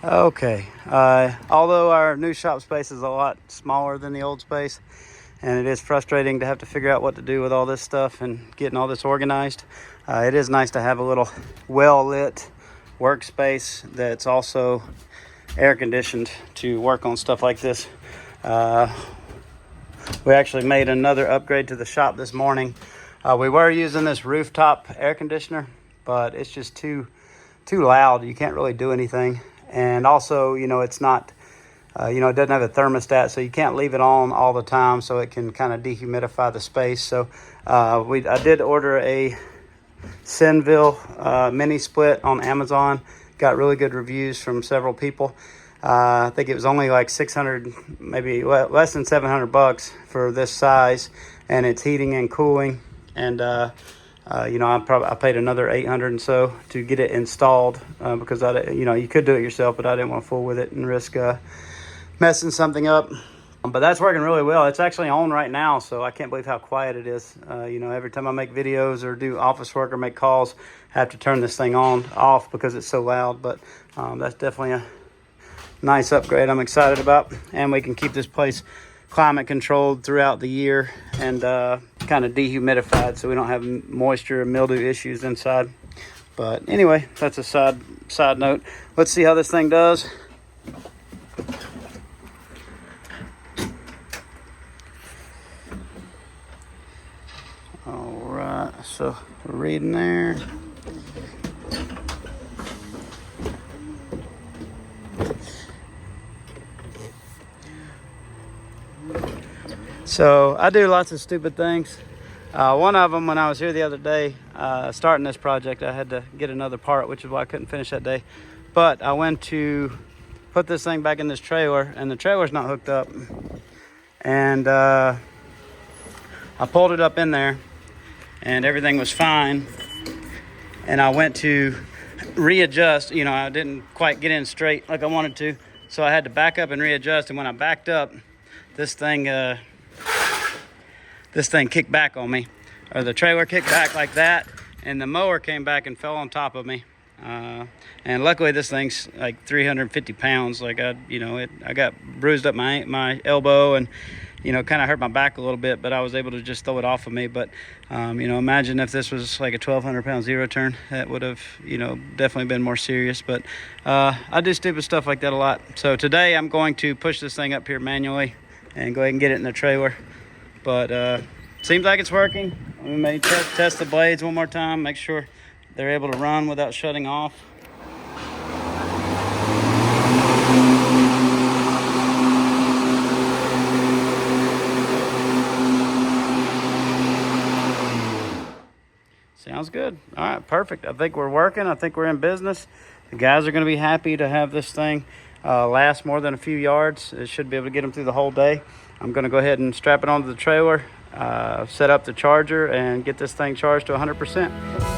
Okay, although our new shop space is a lot smaller than the old space, and it is frustrating to have to figure out what to do with all this stuff and getting all this organized, it is nice to have a little well-lit workspace that's also air conditioned to work on stuff like this. We actually made another upgrade to the shop this morning. We were using this rooftop air conditioner, but it's just too loud. You can't really do anything. And also, it's not, it doesn't have a thermostat, so you can't leave it on all the time, so it can kind of dehumidify the space. So I did order a Sinville mini split on Amazon. Got really good reviews from several people. I think it was only like 600, maybe less than 700 bucks for this size, and it's heating and cooling. And I paid another 800 and so to get it installed because you could do it yourself, but I didn't want to fool with it and risk messing something up. But that's working really well. It's actually on right now, so I can't believe how quiet it is. Every time I make videos or do office work or make calls, I have to turn this thing off because it's so loud. But that's definitely a nice upgrade I'm excited about, and we can keep this place climate controlled throughout the year and kind of dehumidified so we don't have moisture and mildew issues inside. But anyway, that's a side note. Let's see how this thing does. All right, so we're reading there. So I do lots of stupid things. One of them, when I was here the other day starting this project, I had to get another part, which is why I couldn't finish that day. But I went to put this thing back in this trailer, and the trailer's not hooked up. And I pulled it up in there, and everything was fine. And I went to readjust. I didn't quite get in straight like I wanted to, so I had to back up and readjust. And when I backed up, this thing kicked back on me, or the trailer kicked back like that, and the mower came back and fell on top of me. And luckily this thing's like 350 pounds. Like I got bruised up my elbow and kind of hurt my back a little bit, but I was able to just throw it off of me. But imagine if this was like a 1,200 pound zero turn, that would have definitely been more serious. But I do stupid stuff like that a lot. So today I'm going to push this thing up here manually and go ahead and get it in the trailer. But seems like it's working. We may test the blades one more time, make sure they're able to run without shutting off. Sounds good. All right, perfect. I think we're working. I think we're in business. The guys are going to be happy to have this thing last more than a few yards. It should be able to get them through the whole day. I'm going to go ahead and strap it onto the trailer, set up the charger, and get this thing charged to 100%.